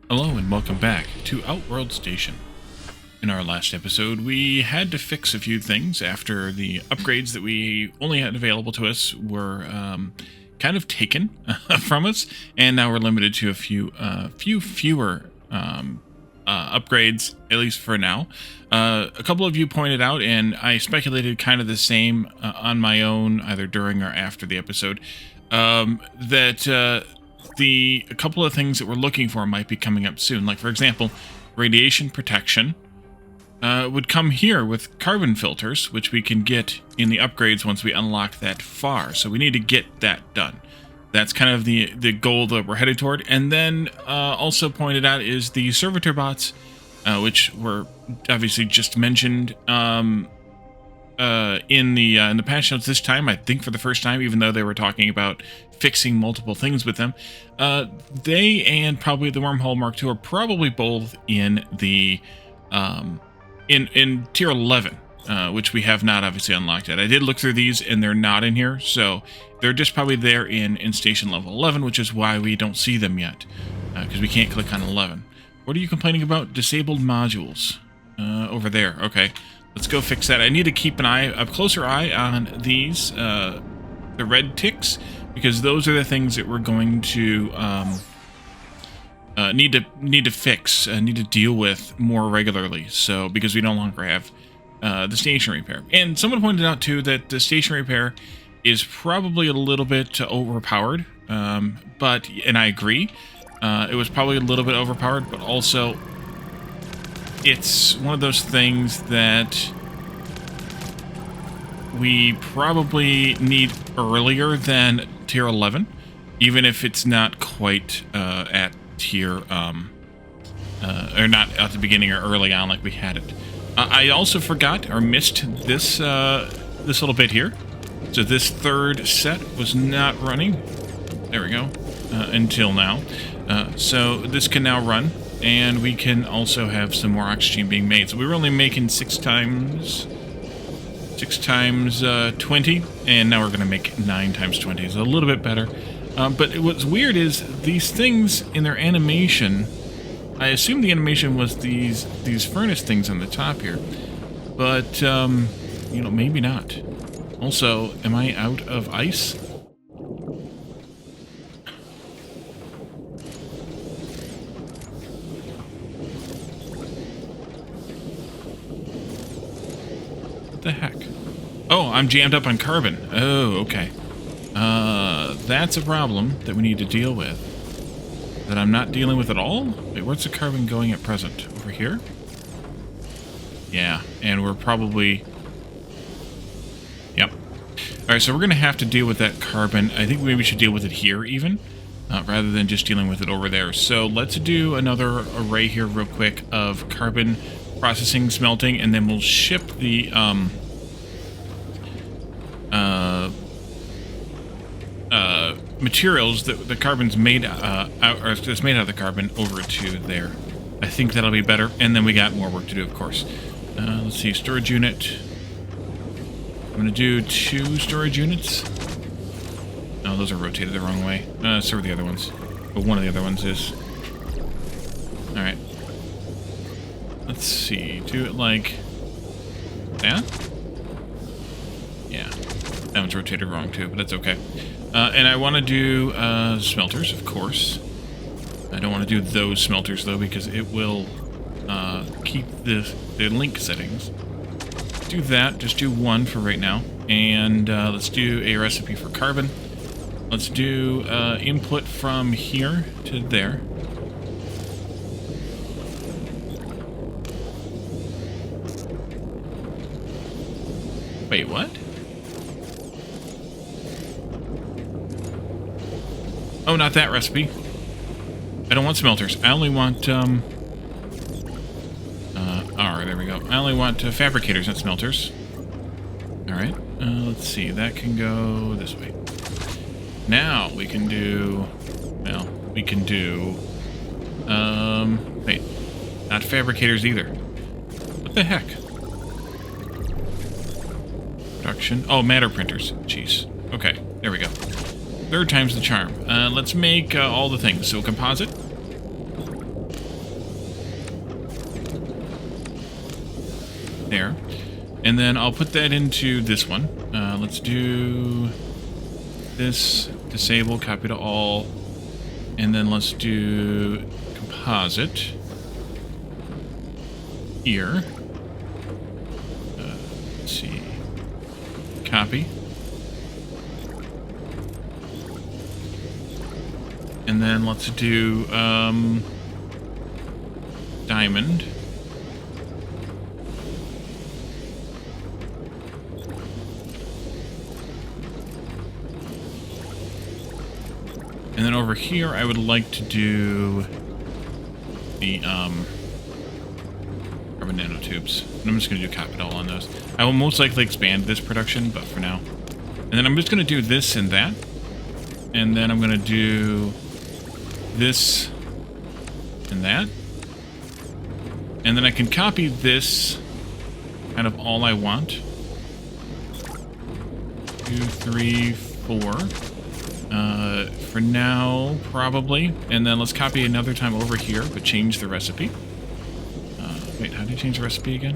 Hello and welcome back to Outworld Station. In our last episode, we had to fix a few things after the upgrades that we only had available to us were kind of taken from us, and now we're limited to a few fewer upgrades, at least for now. A couple of you pointed out, and I speculated kind of the same on my own, either during or after the episode, that a couple of things that we're looking for might be coming up soon. Like, for example, radiation protection would come here with carbon filters, which we can get in the upgrades once we unlock that far. So we need to get that done. That's kind of the goal that we're headed toward. And then also pointed out is the servitor bots, which were obviously just mentioned in the patch notes this time. I think for the first time, even though they were talking about fixing multiple things with them, they and probably the Wormhole Mark II are probably both in the in tier 11, which we have not obviously unlocked yet. I did look through these and they're not in here, so they're just probably there in station level 11, which is why we don't see them yet, because we can't click on 11. What are you complaining about? Disabled modules over there. Okay, let's go fix that. I need to keep a closer eye on these, the red ticks, because those are the things that we're going to need to fix, need to deal with more regularly. So because we no longer have the station repair, and someone pointed out too that the station repair is probably a little bit overpowered. But I agree, it was probably a little bit overpowered, but also it's one of those things that we probably need earlier than tier 11, even if it's not quite at tier, or not at the beginning or early on like we had it. I also forgot or missed this this little bit here. So this third set was not running. There we go. Until now. So this can now run, and we can also have some more oxygen being made. So we were only making 6 times 20, and now we're going to make 9 times 20. It's a little bit better. But what's weird is these things in their animation, I assume the animation was these furnace things on the top here, but you know, maybe not. Also, am I out of ice? What the heck? Oh, I'm jammed up on carbon. Oh, okay. That's a problem that we need to deal with. That I'm not dealing with at all? Wait, where's the carbon going at present? Over here? Yeah, and we're probably... Yep. Alright, so we're going to have to deal with that carbon. I think maybe we should deal with it here, even, rather than just dealing with it over there. So let's do another array here real quick of carbon processing, smelting, and then we'll ship the... materials that the carbon's made or that's made out of the carbon over to there. I think that'll be better, and then we got more work to do, of course. Let's see, storage unit. I'm gonna do 2 storage units. No, those are rotated the wrong way. So are the other ones, but one of the other ones is. All right. Let's see. Do it like that. Yeah, that one's rotated wrong too, but that's okay. And I want to do smelters, of course. I don't want to do those smelters, though, because it will keep the link settings. Do that. Just do 1 for right now. And let's do a recipe for carbon. Let's do input from here to there. Wait, what? Oh, not that recipe. I don't want smelters. I only want, alright, there we go. I only want fabricators, not smelters. Alright, let's see. That can go this way. Now, we can do... Well, we can do... Wait. Not fabricators either. What the heck? Production. Oh, matter printers. Jeez. Okay, there we go. 3rd time's the charm. Let's make all the things. So composite. there. And then I'll put that into this one. Let's do this, disable, copy to all. And then let's do composite here. Let's see. Copy. And then let's do diamond. And then over here, I would like to do the carbon nanotubes. And I'm just going to do capital on those. I will most likely expand this production, but for now. And then I'm just going to do this and that. And then I'm going to do this and that. And then I can copy this kind of all I want. 2, 3, 4. For now, probably. And then let's copy another time over here, but change the recipe. Wait, how do you change the recipe again?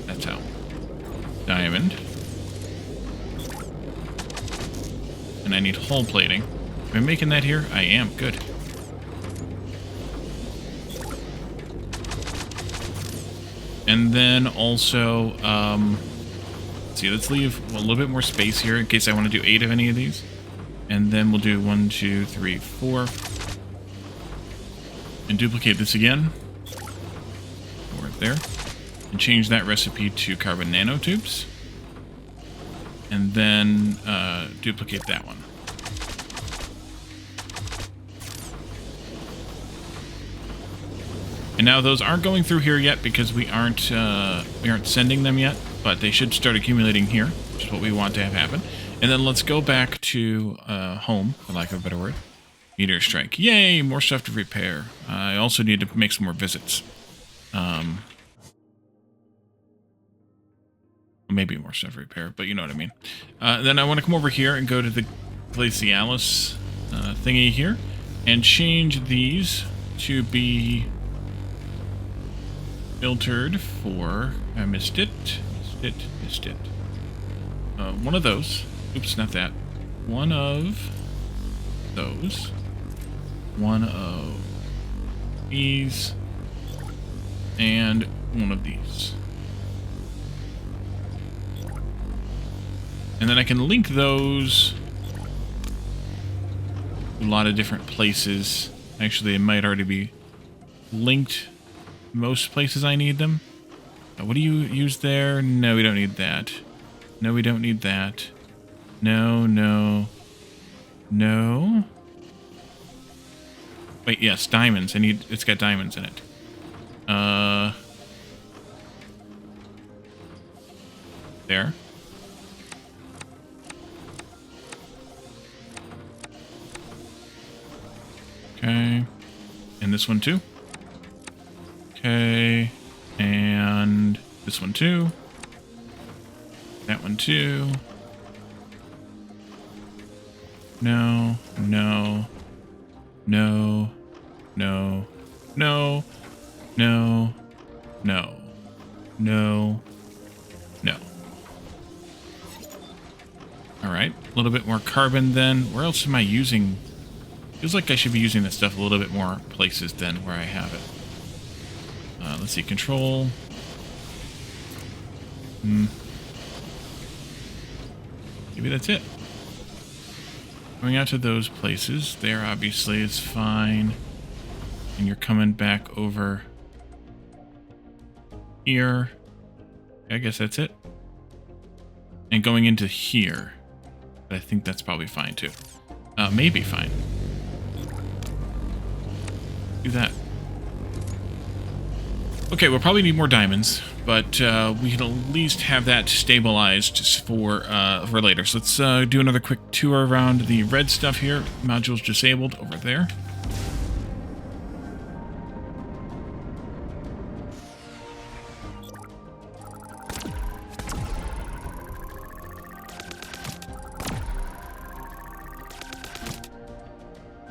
That's how. Diamond. And I need hull plating. Am I making that here? I am. Good. And then also, let's see, let's leave a little bit more space here in case I want to do 8 of any of these. And then we'll do 1, 2, 3, 4. And duplicate this again. Right there. And change that recipe to carbon nanotubes. And then duplicate that one. And now those aren't going through here yet because we aren't sending them yet, but they should start accumulating here, which is what we want to have happen. And then let's go back to home, for lack of a better word. Meteor strike. Yay! More stuff to repair. I also need to make some more visits. Maybe more stuff to repair, but you know what I mean. Then I want to come over here and go to the Glacialis thingy here and change these to be filtered for... I missed it. Missed it. One of those. Oops, not that. One of those. One of these. And one of these. And then I can link those to a lot of different places. Actually, it might already be linked most places I need them. What do you use there? No, we don't need that. No, we don't need that. No, no. No. Wait, yes, diamonds. It's got diamonds in it. There. Okay. And this one too. Okay. And this one too. That one too. No, no, no, no, no, no, no, no, no. Alright, a little bit more carbon then. Where else am I using? Feels like I should be using this stuff a little bit more places than where I have it. Let's see, control. Maybe that's it. Going out to those places, there obviously is fine. And you're coming back over here. I guess that's it. And going into here. But I think that's probably fine too. Maybe fine. Do that. Okay, we'll probably need more diamonds, but we can at least have that stabilized for later. So let's do another quick tour around the red stuff here. Modules disabled over there.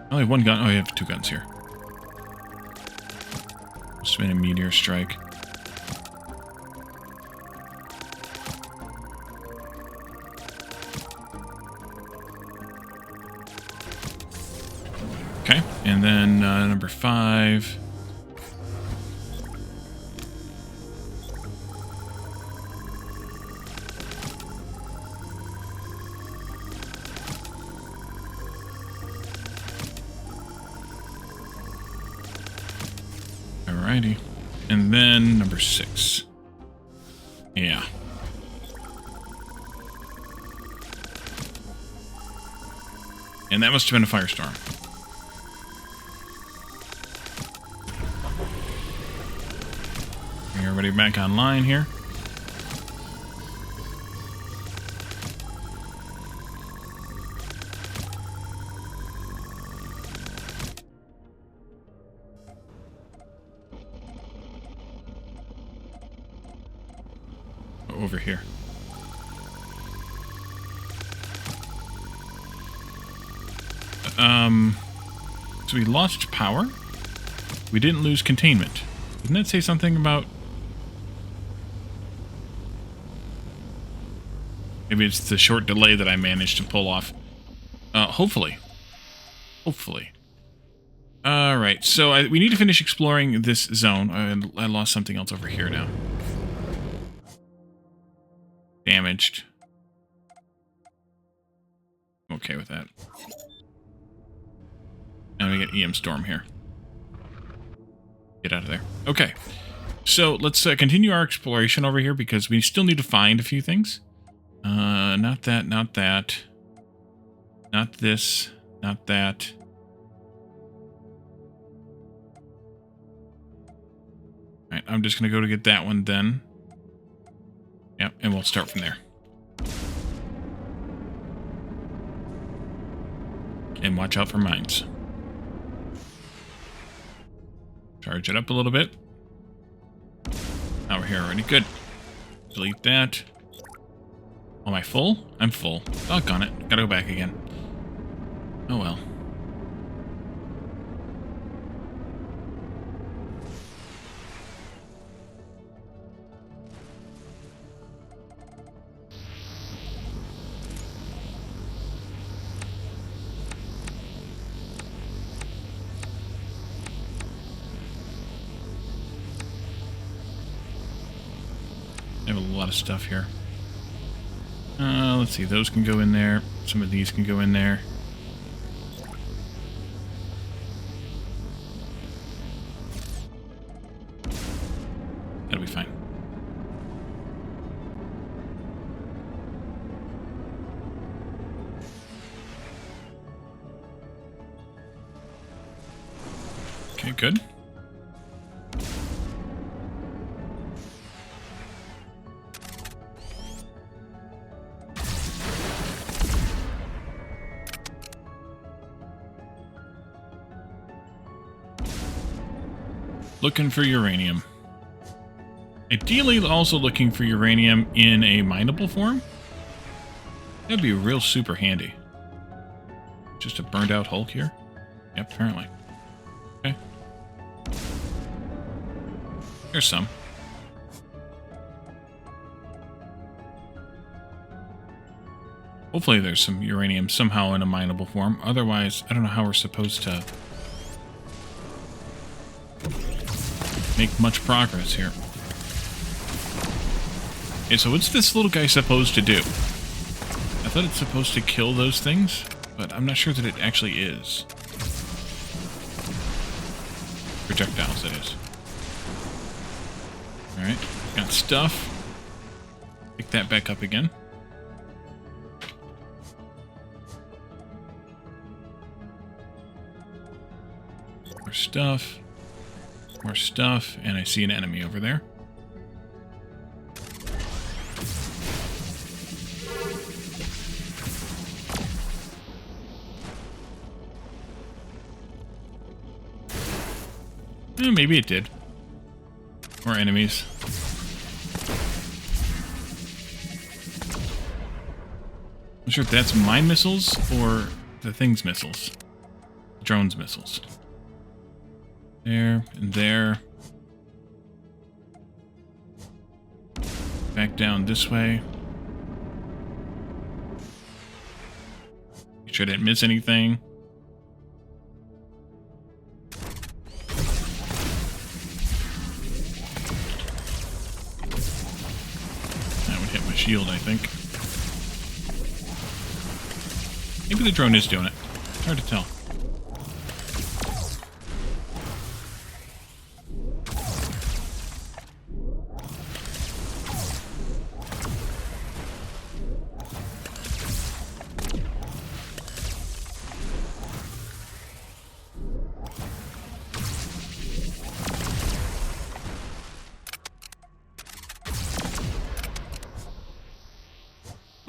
I only have one gun. Oh, you have 2 guns here. Just made a meteor strike. Okay, and then number 5. Alrighty. And then number 6. Yeah. And that must have been a firestorm. Bring everybody back online here. Over here. So we lost power. We didn't lose containment. Didn't that say something about... Maybe it's the short delay that I managed to pull off. Hopefully. Hopefully. Alright, so we need to finish exploring this zone. I lost something else over here now. Damaged. I'm okay with that. And we get EM Storm here. Get out of there. Okay. So let's continue our exploration over here because we still need to find a few things. Not that, not that. Not this, not that. Alright, I'm just going to go to get that one then. Yep, and we'll start from there. And watch out for mines. Charge it up a little bit. Now we're here already. Good. Delete that. Am I full? I'm full. Doggone it. Gotta go back again. Oh well. I have a lot of stuff here. Let's see, those can go in there. Some of these can go in there. That'll be fine. Okay, good. Looking for uranium. Ideally, also looking for uranium in a mineable form. That'd be real super handy. Just a burned out Hulk here? Yep, apparently. Okay. There's some. Hopefully there's some uranium somehow in a mineable form. Otherwise, I don't know how we're supposed to make much progress here. Okay, so what's this little guy supposed to do? I thought it's supposed to kill those things, but I'm not sure that it actually is. Projectiles, it is. Alright, got stuff. Pick that back up again. More stuff. More stuff, and I see an enemy over there. Maybe it did. More enemies. I'm not sure if that's mine missiles or the thing's missiles. Drone's missiles. There and there. Back down this way. Make sure I didn't miss anything. shield, I think. Maybe the drone is doing it. It's hard to tell.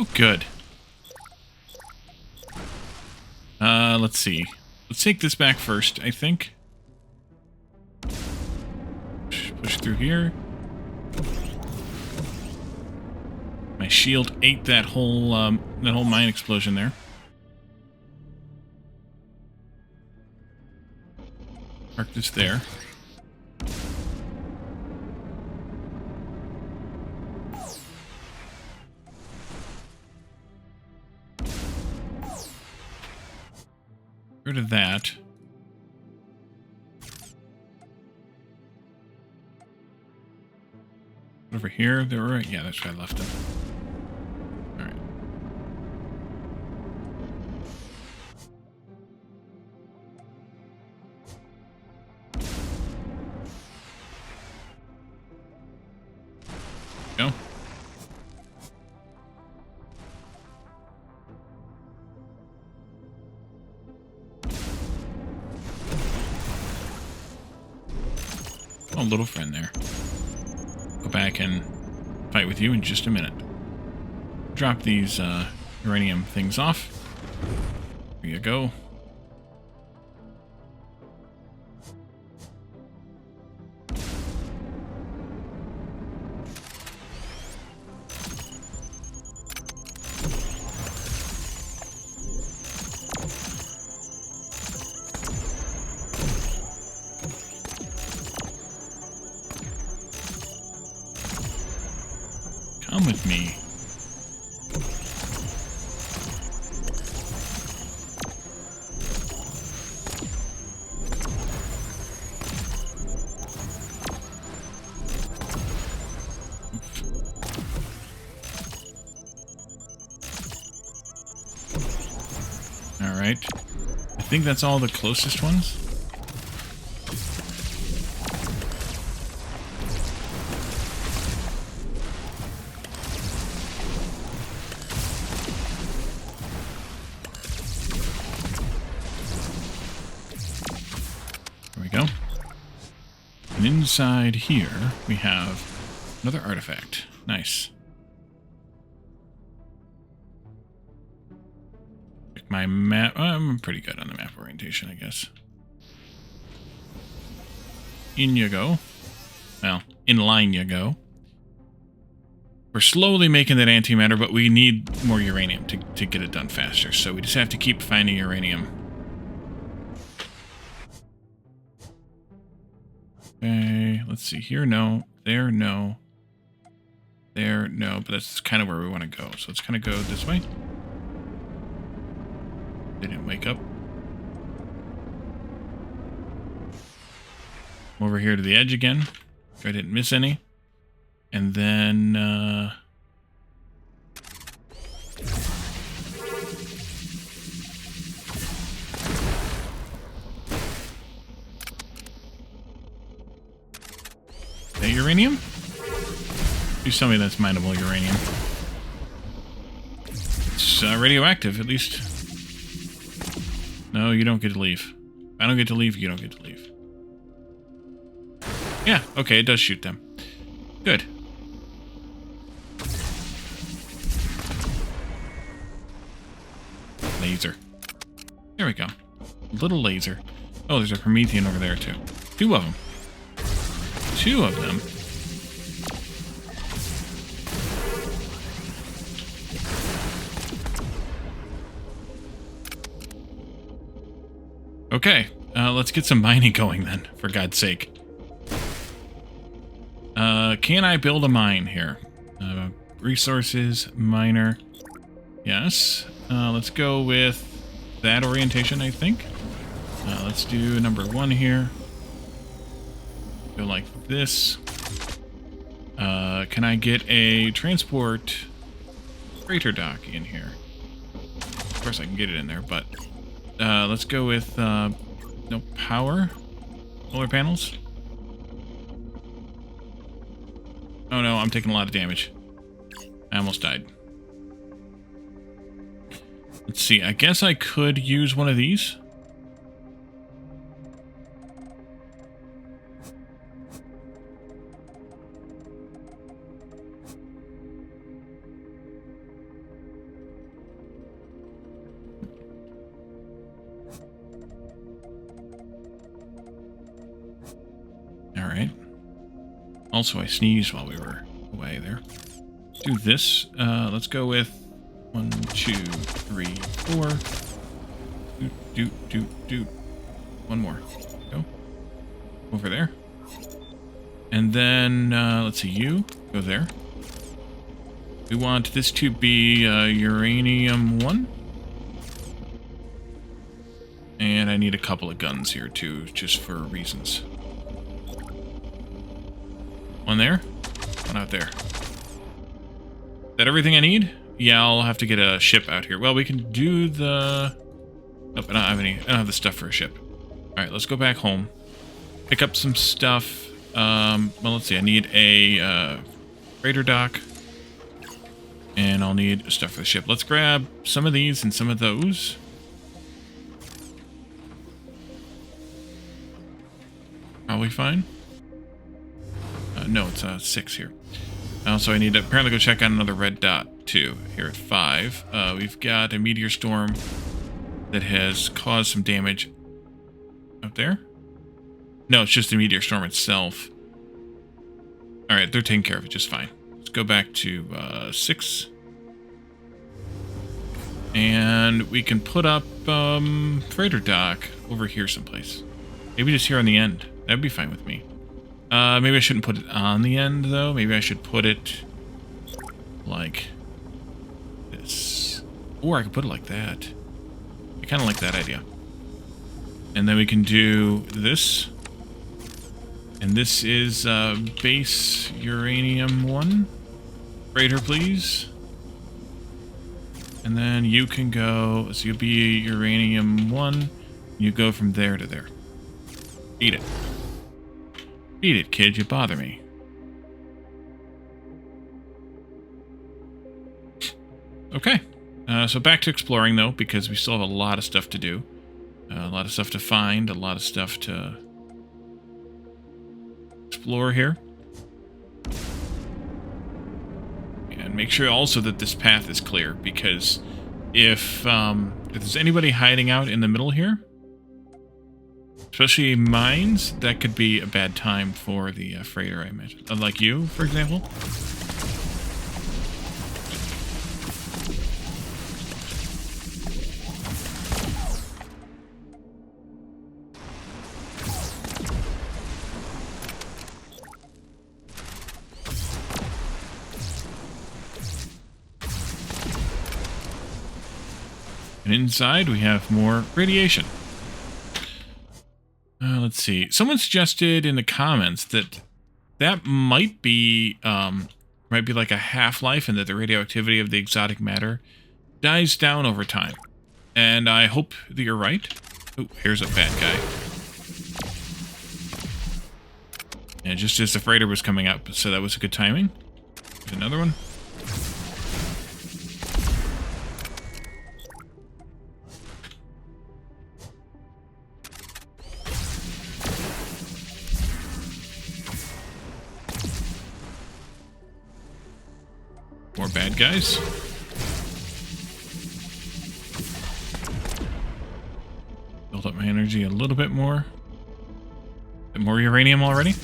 Oh, good. Let's see. Let's take this back first, I think. Push through here. My shield ate that whole mine explosion there. Park this there. Rid of that. Over here, they were right. Yeah, that's where I left them. All right. Go. Oh, little friend there. Go back and fight with you in just a minute. Drop these uranium things off. There you go. Come with me. All right. I think that's all the closest ones. And inside here, we have another artifact. Nice. Pick my map. I'm pretty good on the map orientation, I guess. In you go. Well, in line you go. We're slowly making that antimatter, but we need more uranium to get it done faster. So we just have to keep finding uranium. Okay, let's see here, no. There, no. There, no. But that's kind of where we want to go. So let's kind of go this way. They didn't wake up. Over here to the edge again. So I didn't miss any. And then, that uranium? Please tell me that's mineable uranium. It's radioactive, at least. No, you don't get to leave. I don't get to leave, you don't get to leave. Yeah, okay, it does shoot them. Good. Laser. There we go. Little laser. Oh, there's a Promethean over there, too. Two of them. Two of them. Okay, let's get some mining going then, for God's sake. Can I build a mine here? Resources, miner. Yes. Let's go with that orientation, I think. Let's do number 1 here. Go like this. Can I get a transport freighter dock in here. Of course I can get it in there, but let's go with no power. Solar panels. Oh no, I'm taking a lot of damage. I almost died. Let's see, I guess I could use one of these. Alright. Also, I sneezed while we were away there. Do this. Let's go with 1, 2, 3, 4. Do. One more. Go. Over there. And then, let's see, you. Go there. We want this to be Uranium 1. And I need a couple of guns here, too, just for reasons. One there. One out there. Is that everything I need? Yeah, I'll have to get a ship out here. Well, we can do the... Nope, I don't have any. I don't have the stuff for a ship. Alright, let's go back home. Pick up some stuff. Well, let's see. I need a freighter dock. And I'll need stuff for the ship. Let's grab some of these and some of those. Probably fine. No, it's 6 here. Also, I need to apparently go check out another red dot, too, here at 5. We've got a meteor storm that has caused some damage up there. No, it's just the meteor storm itself. Alright, they're taking care of it just fine. Let's go back to 6. And we can put up freighter dock over here someplace. Maybe just here on the end. That'd be fine with me. Maybe I shouldn't put it on the end, though. Maybe I should put it like this. Or I could put it like that. I kind of like that idea. And then we can do this. And this is base Uranium 1. Freighter, please. And then you can go... So you'll be Uranium 1. You go from there to there. Eat it. Eat it, kid. You bother me. Okay. So back to exploring, though, because we still have a lot of stuff to do. A lot of stuff to find. A lot of stuff to explore here. And make sure also that this path is clear, because if there's anybody hiding out in the middle here, especially mines, that could be a bad time for the freighter I mentioned. Like you, for example. And inside we have more radiation. Let's see. Someone suggested in the comments that might be like a half-life, and that the radioactivity of the exotic matter dies down over time. And I hope that you're right. Oh, here's a bad guy. And just as the freighter was coming up, so that was a good timing. There's another one. More bad guys. Build up my energy a little bit more. More uranium already?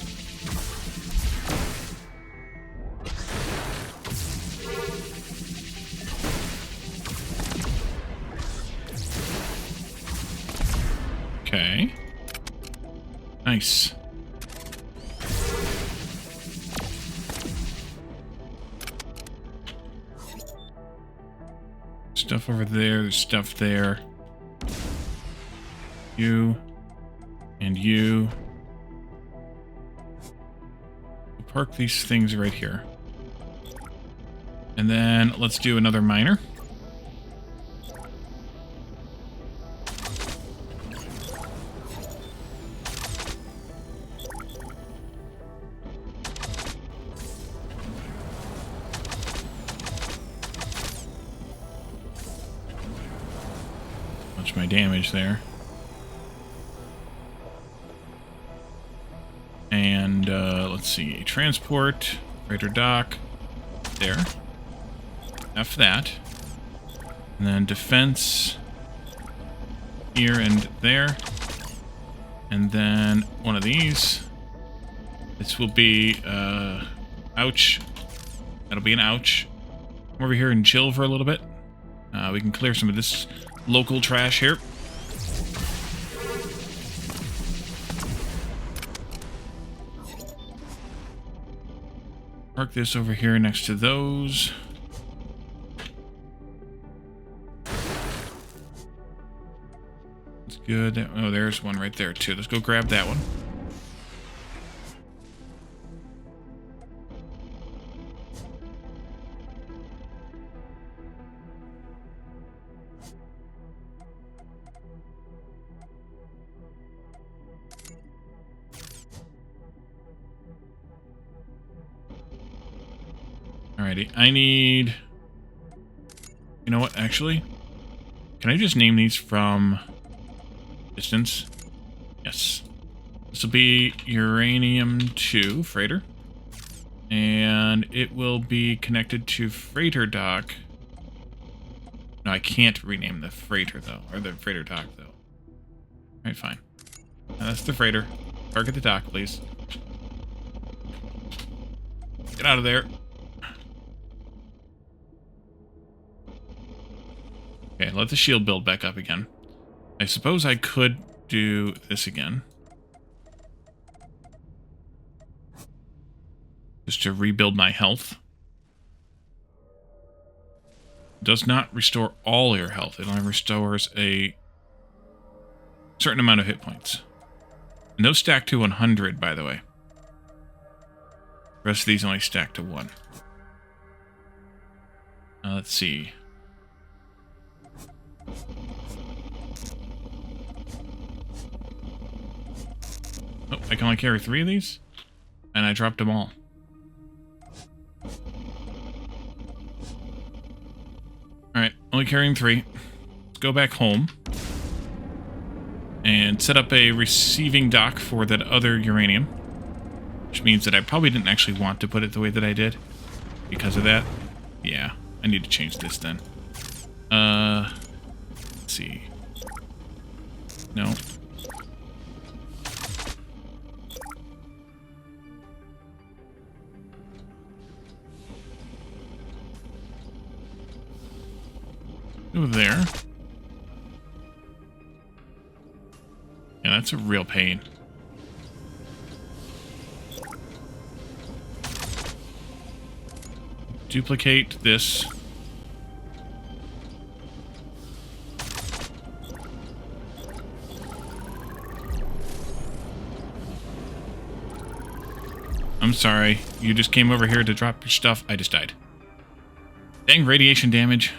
Okay. Nice. Stuff over there, there's stuff there. You. And you. We'll park these things right here. And then let's do another miner. Much my damage there. And let's see, transport, freighter dock, there. F that. And then defense here and there. And then one of these. This will be, ouch. That'll be an ouch. Come over here and chill for a little bit. We can clear some of this local trash here. Park this over here next to those. That's good. Oh, there's one right there too. Let's go grab that one. Alrighty, I need... You know what, actually? Can I just name these from distance? Yes. This will be Uranium 2 freighter. And it will be connected to freighter dock. No, I can't rename the freighter, though. Or the freighter dock, though. Alright, fine. Now, that's the freighter. Park at the dock, please. Get out of there. Okay, let the shield build back up again. I suppose I could do this again. Just to rebuild my health. It does not restore all your health. It only restores a certain amount of hit points. And those stack to 100, by the way. The rest of these only stack to 1. Let's see. Oh, I can only carry 3 of these? And I dropped them all. Alright, only carrying 3. Let's go back home. And set up a receiving dock for that other uranium. Which means that I probably didn't actually want to put it the way that I did. Because of that. Yeah, I need to change this then. Let's see. No. Go there. Yeah, that's a real pain. Duplicate this. I'm sorry. You just came over here to drop your stuff. I just died. Dang radiation damage.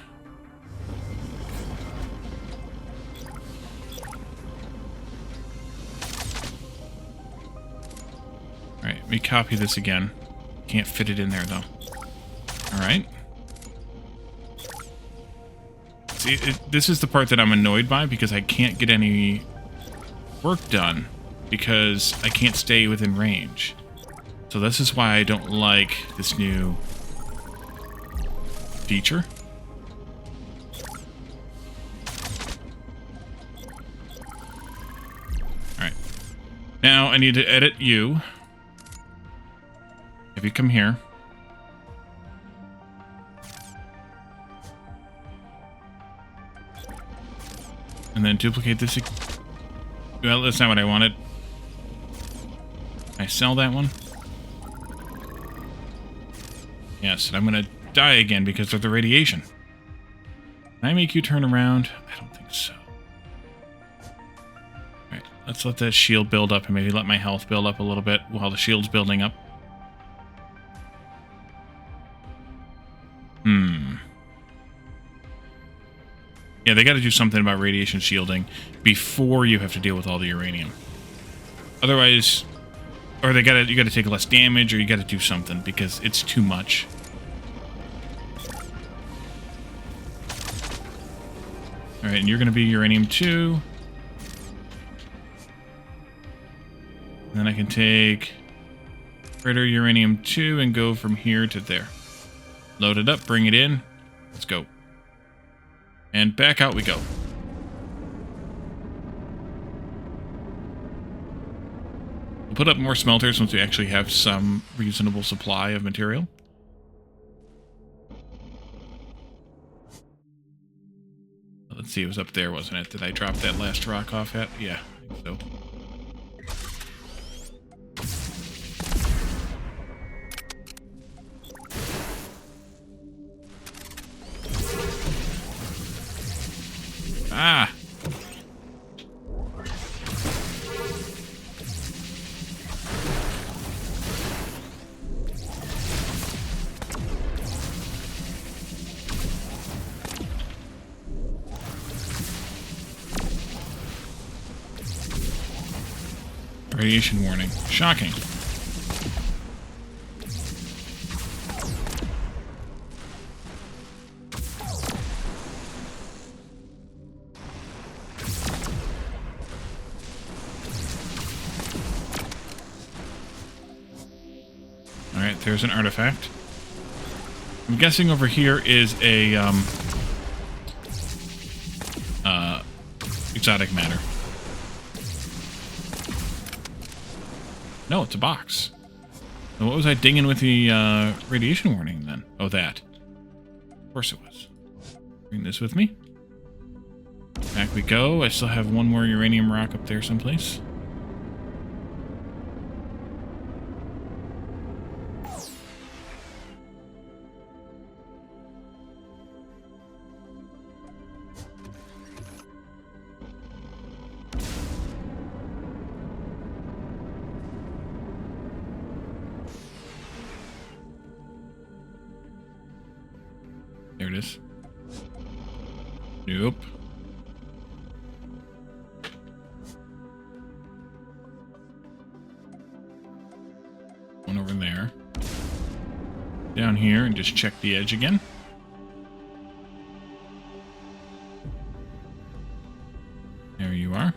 Alright, let me copy this again. Can't fit it in there, though. Alright. See, this is the part that I'm annoyed by, because I can't get any work done, because I can't stay within range. So this is why I don't like this new feature. Alright. Now I need to edit you. If you come here. And then duplicate this. Well, that's not what I wanted. Can I sell that one? Yes, and I'm going to die again because of the radiation. Can I make you turn around? I don't think so. Alright, let's let that shield build up and maybe let my health build up a little bit while the shield's building up. Yeah, they got to do something about radiation shielding before you have to deal with all the uranium. Otherwise, or you got to take less damage, or you got to do something because it's too much. All right, and you're going to be uranium 2. And then I can take greater uranium 2 and go from here to there. Load it up, bring it in. Let's go. And back out we go. We'll put up more smelters once we actually have some reasonable supply of material. Let's see, it was up there, wasn't it? Did I drop that last rock off at? Yeah, I think so. Ah! Radiation warning. Shocking. Alright, there's an artifact. I'm guessing over here is a exotic matter. No, it's a box. Now, what was I dinging with the radiation warning then? Oh, that. Of course it was. Bring this with me. Back we go. I still have one more uranium rock up there someplace. There it is. Nope. One over there. Down here and just check the edge again. There you are.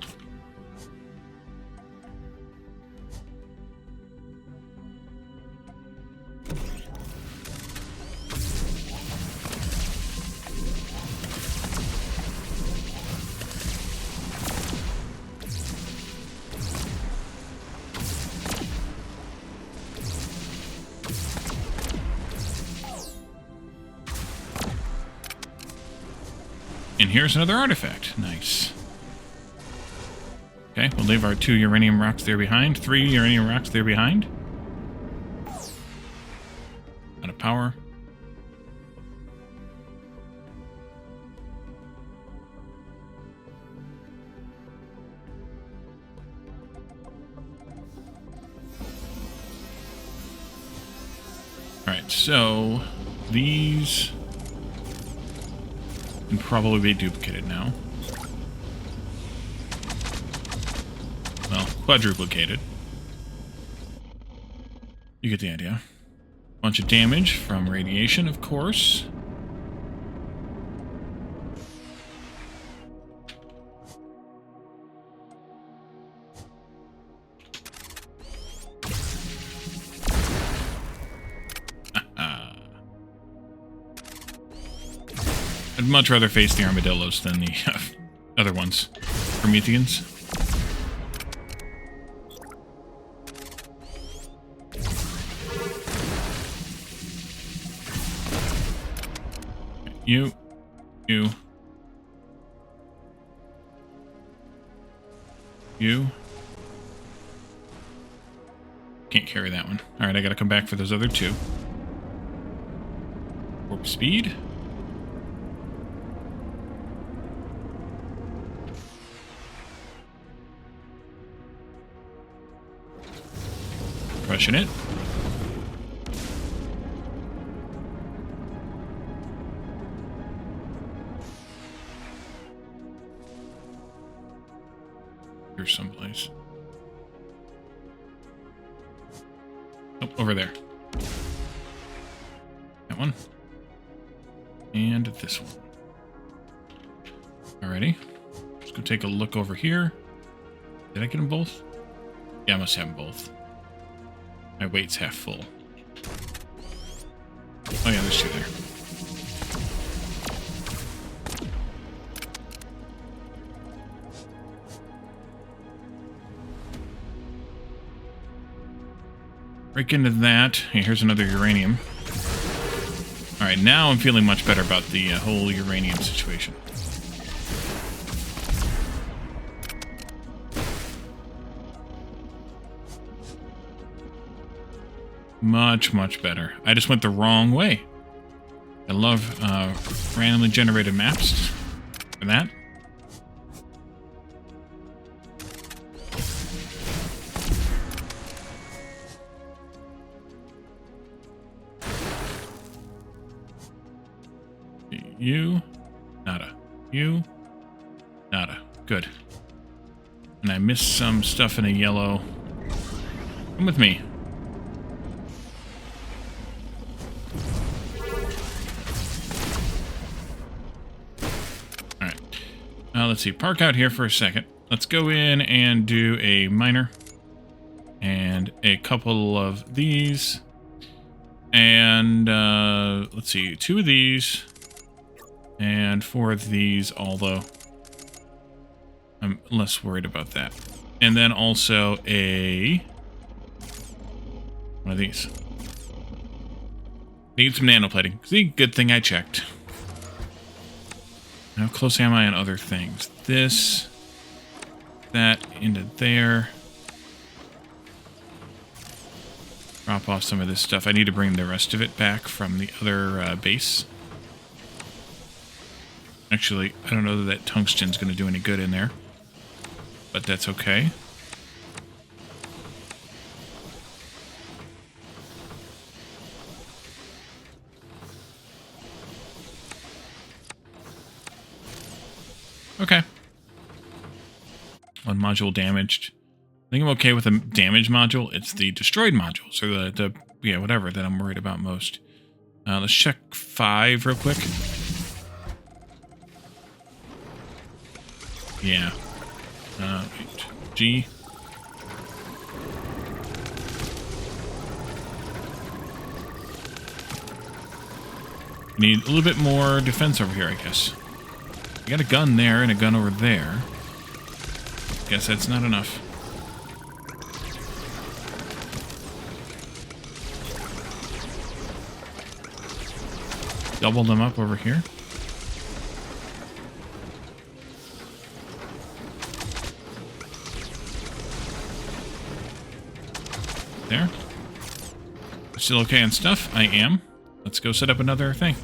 And here's another artifact. Nice. Okay, we'll leave our 2 uranium rocks there behind. 3 uranium rocks there behind. Out of power. Alright, so these can probably be duplicated now. Well, quadruplicated. You get the idea. Bunch of damage from radiation, of course. I'd much rather face the armadillos than the other ones. Prometheans. You. Can't carry that one. Alright, I gotta come back for those other 2. Warp speed. Crushing it. over there. That one. And this one. Alrighty. Let's go take a look over here. Did I get them both? Yeah, I must have them both. My weight's half full. Oh yeah, there's two there. Break into that. Hey, here's another uranium. Alright, now I'm feeling much better about the whole uranium situation. Much, much better. I just went the wrong way. I love randomly generated maps for that. You, nada. You, nada. Good. And I missed some stuff in a yellow. Come with me. Alright. Let's see. Park out here for a second. Let's go in and do a miner. And a couple of these. And, let's see. 2 of these. And 4 of these, although I'm less worried about that. And then also one of these. Need some nanoplating. See, good thing I checked. How close am I on other things? This, that, into there. Drop off some of this stuff. I need to bring the rest of it back from the other base. Actually, I don't know that tungsten's going to do any good in there. But that's okay. Okay. One module damaged. I think I'm okay with the damaged module. It's the destroyed modules, or the yeah, whatever, that I'm worried about most. Let's check 5 real quick. Yeah. G. Need a little bit more defense over here, I guess. I got a gun there and a gun over there. Guess that's not enough. Double them up over here. There. Still okay on stuff? I am. Let's go set up another thing.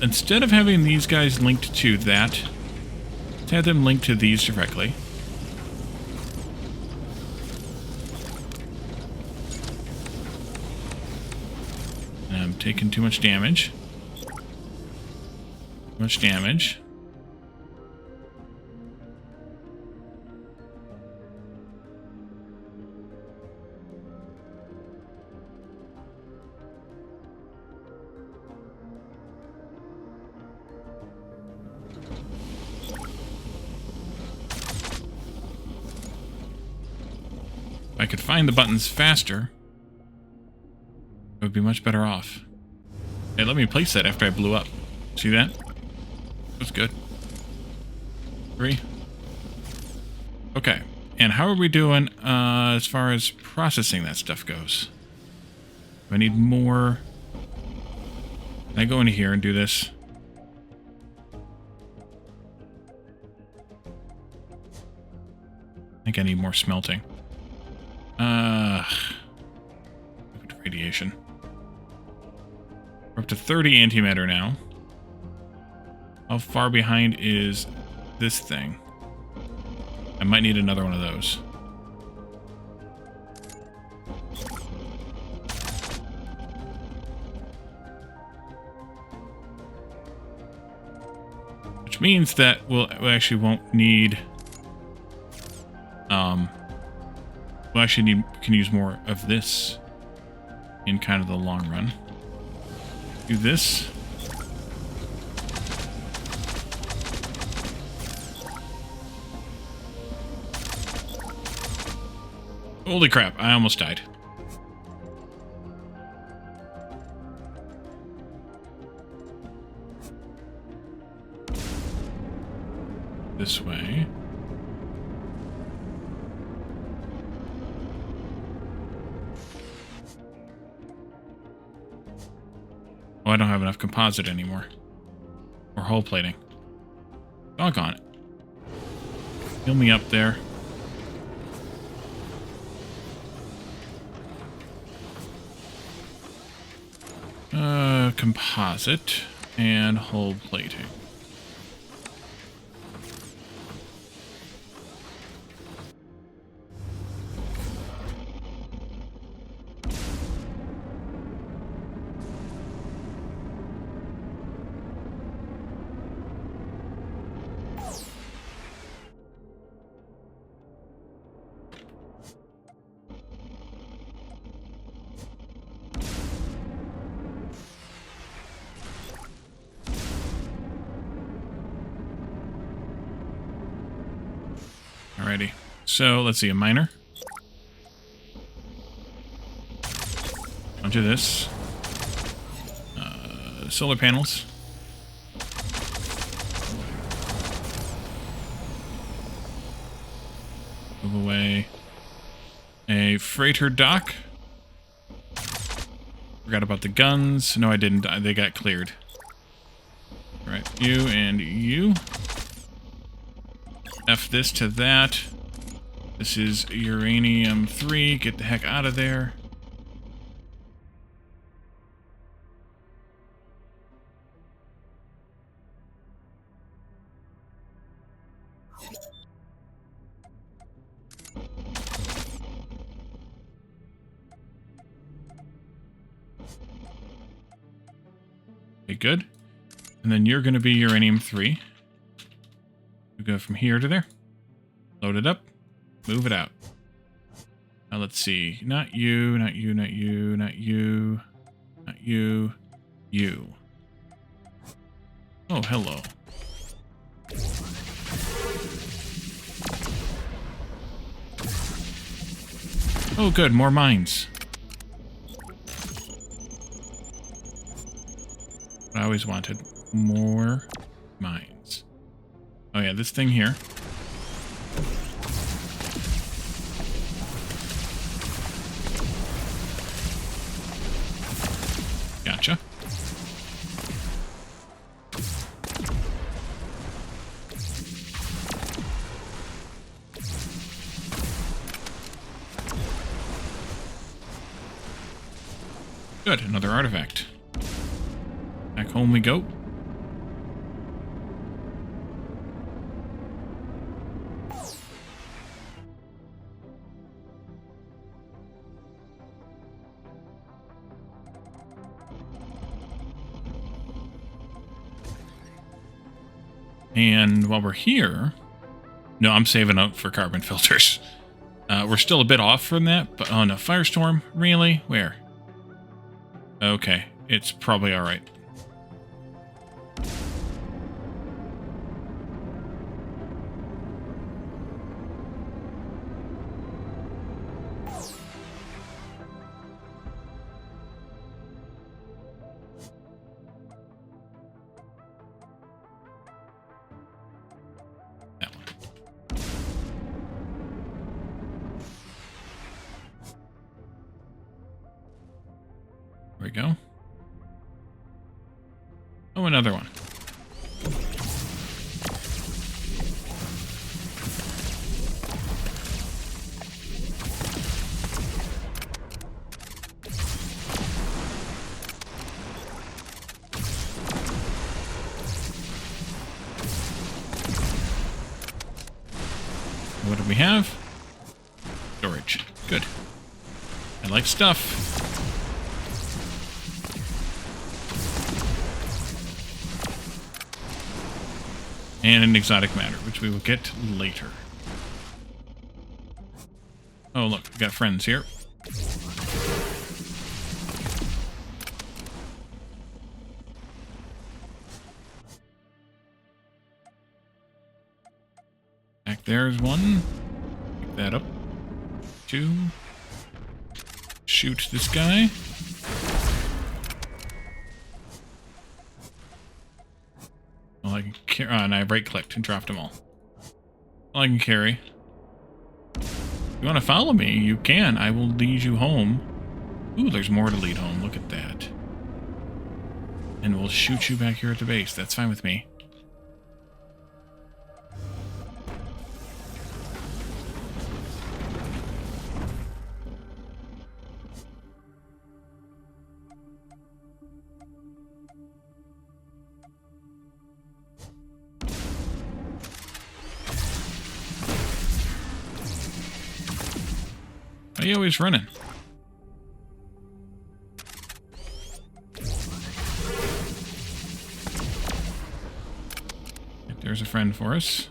Instead of having these guys linked to that, let's have them linked to these directly. And I'm taking too much damage. Too much damage. If I could find the buttons faster, I would be much better off. Hey, let me place that after I blew up. See that? That's good. 3. Okay. And how are we doing as far as processing that stuff goes? Do I need more? Can I go into here and do this? I think I need more smelting. Radiation. We're up to 30 antimatter now. How far behind is this thing? I might need another one of those. Which means that we actually won't need... We'll actually can use more of this in kind of the long run. Do this. Holy crap, I almost died. This way. Oh, I don't have enough composite anymore. Or hull plating. Doggone it. Heal me up there. Composite and hull plating. Alrighty. So, let's see, a miner. Onto this. Solar panels. Move away. A freighter dock. Forgot about the guns. No, I didn't. They got cleared. Alright, you and you. F this to that. This is Uranium 3. Get the heck out of there. Okay, good. And then you're going to be Uranium 3. We go from here to there. Load it up. Move it out. Now let's see. Not you, not you, not you, not you, not you, you. Oh, hello. Oh, good. More mines. I always wanted more mines. Oh yeah, this thing here. Gotcha. Good, another artifact. Back home we go. And while we're here... No, I'm saving up for carbon filters. We're still a bit off from that, but... Oh no, Firestorm? Really? Where? Okay, it's probably alright. There we go. Oh, another one. What do we have? Storage. Good. I like stuff. And an exotic matter, which we will get later. Oh, look, we got friends here. there's one. Pick that up. 2. Shoot this guy. All I can carry. And I right-clicked and dropped them all. All I can carry. If you want to follow me, you can. I will lead you home. Ooh, there's more to lead home. Look at that. And we'll shoot you back here at the base. That's fine with me. Why are you always running? There's a friend for us.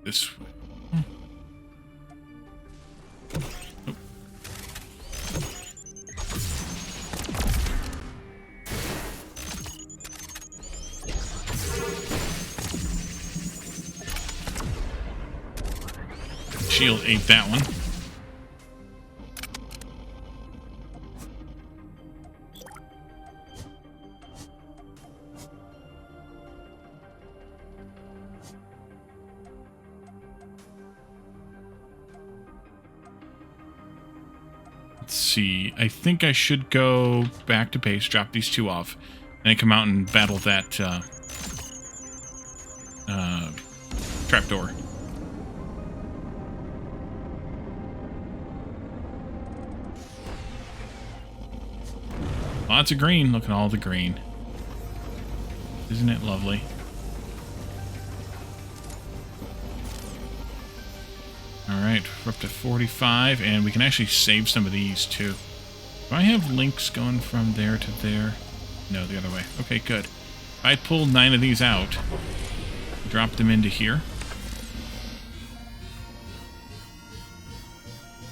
This way. Oh. Shield ate that one. Let's see. I think I should go back to base, drop these 2 off, and then come out and battle that trapdoor. Lots of green. Look at all the green. Isn't it lovely? Alright, we're up to 45, and we can actually save some of these, too. Do I have links going from there to there? No, the other way. Okay, good. If I pull 9 of these out, drop them into here,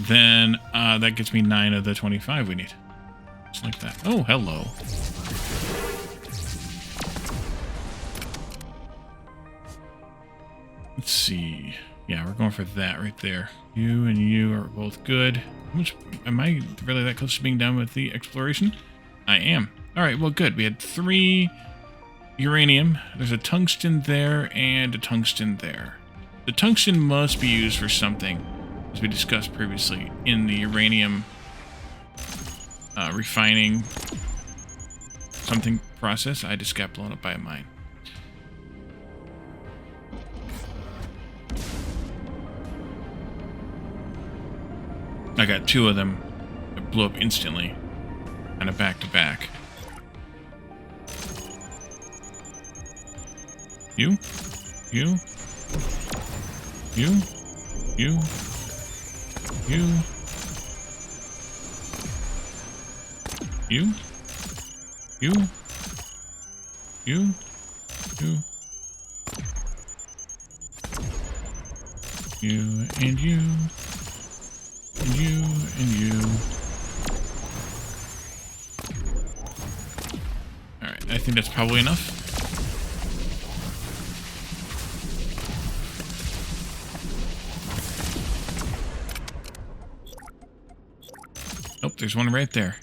then that gets me 9 of the 25 we need. Just like that. Oh, hello. Let's see. Yeah, we're going for that right there. You and you are both good. How much, am I really that close to being done with the exploration? I am. Alright, well, good. We had 3 uranium. There's a tungsten there and a tungsten there. The tungsten must be used for something, as we discussed previously, in the uranium refining something process. I just got blown up by a mine. I got 2 of them that blew up instantly, kind of back to back. You, you, you, you, you. You, you, you, you, you, and you, and you, and you. Alright, I think that's probably enough. Nope, there's one right there.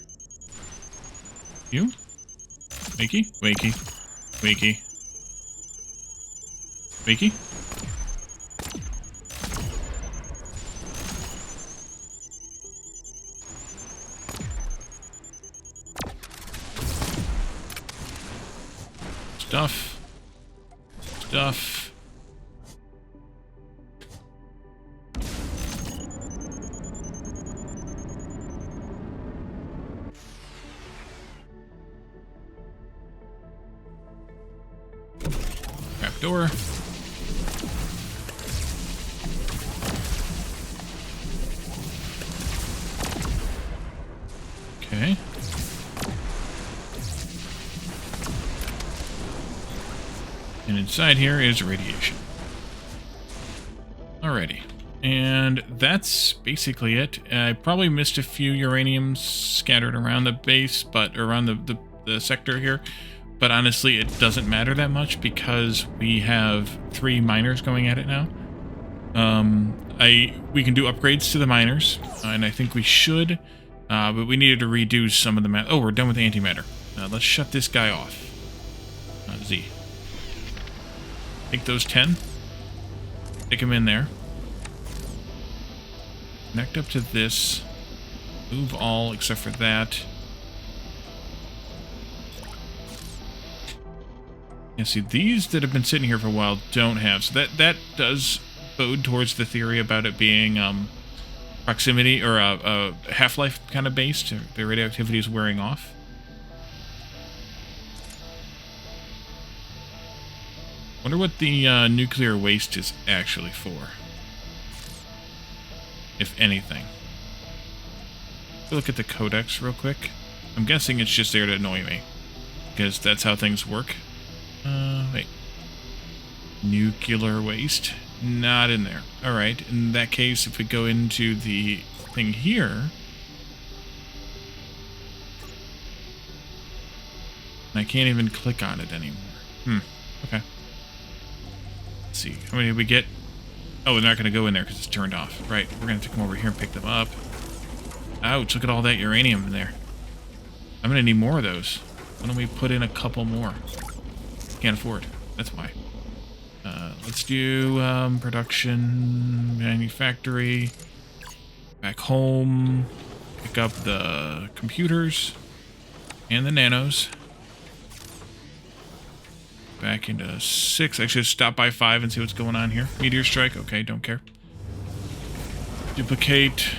You? Wakey? Wakey. Wakey. Wakey? Stuff. Stuff. Door. Okay. And inside here is radiation. Alrighty. And that's basically it. I probably missed a few uraniums scattered around the base, but around the sector here. But honestly, it doesn't matter that much because we have 3 miners going at it now. We can do upgrades to the miners, and I think we should, but we needed to redo some of the Oh, we're done with the antimatter. Let's shut this guy off. Z. Take those 10. Stick them in there. Connect up to this. Move all except for that. Yeah, see, these that have been sitting here for a while don't have. So that does bode towards the theory about it being proximity or a half-life kind of based. The radioactivity is wearing off. Wonder what the nuclear waste is actually for, if anything. Look at the codex real quick. I'm guessing it's just there to annoy me, because that's how things work. Wait. Nuclear waste. Not in there. Alright, in that case, if we go into the thing here... I can't even click on it anymore. Okay. Let's see. How many did we get? Oh, they're not going to go in there because it's turned off. Right, we're going to come over here and pick them up. Ouch, look at all that uranium in there. I'm going to need more of those. Why don't we put in a couple more? Can't afford. That's why. Let's do production, manufactory, back home, pick up the computers and the nanos. Back into 6. Actually, stop by 5 and see what's going on here. Meteor strike. Okay, don't care. Duplicate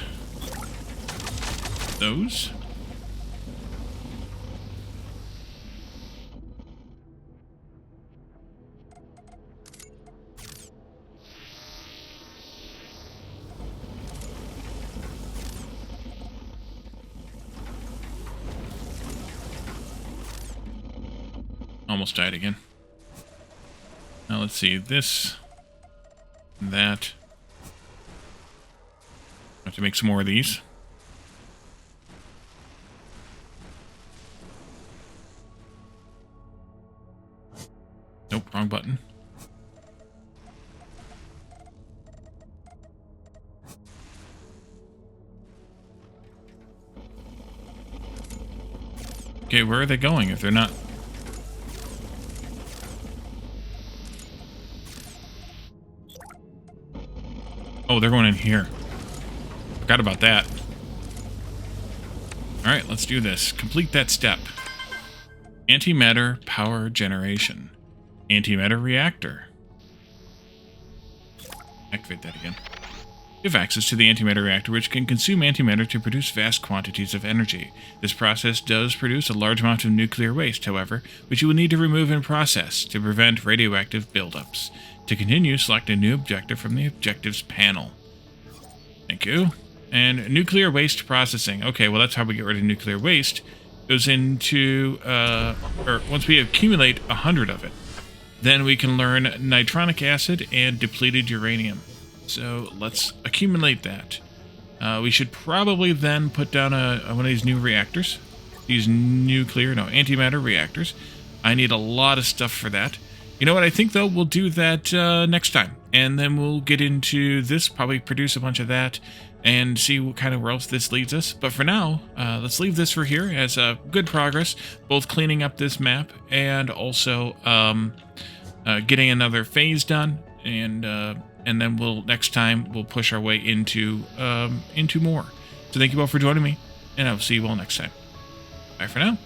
those. Almost died again. Now let's see, this, that. I have to make some more of these. Nope, wrong button. Okay, where are they going if they're not? Oh, they're going in here. Forgot about that. Alright, let's do this. Complete that step. Antimatter power generation. Antimatter reactor. Activate that again. You have access to the antimatter reactor, which can consume antimatter to produce vast quantities of energy. This process does produce a large amount of nuclear waste, however, which you will need to remove and process to prevent radioactive buildups. To continue, select a new objective from the objectives panel. Thank you. And nuclear waste processing. Okay, well that's how we get rid of nuclear waste. Goes into, or once we accumulate 100 of it, then we can learn nitronic acid and depleted uranium. So let's accumulate that. We should probably then put down one of these new reactors. These antimatter reactors. I need a lot of stuff for that. You know what, I think, though, we'll do that next time. And then we'll get into this, probably produce a bunch of that, and see what kind of where else this leads us. But for now, let's leave this for here as good progress, both cleaning up this map and also getting another phase done. And then next time, we'll push our way into more. So thank you all for joining me, and I'll see you all next time. Bye for now.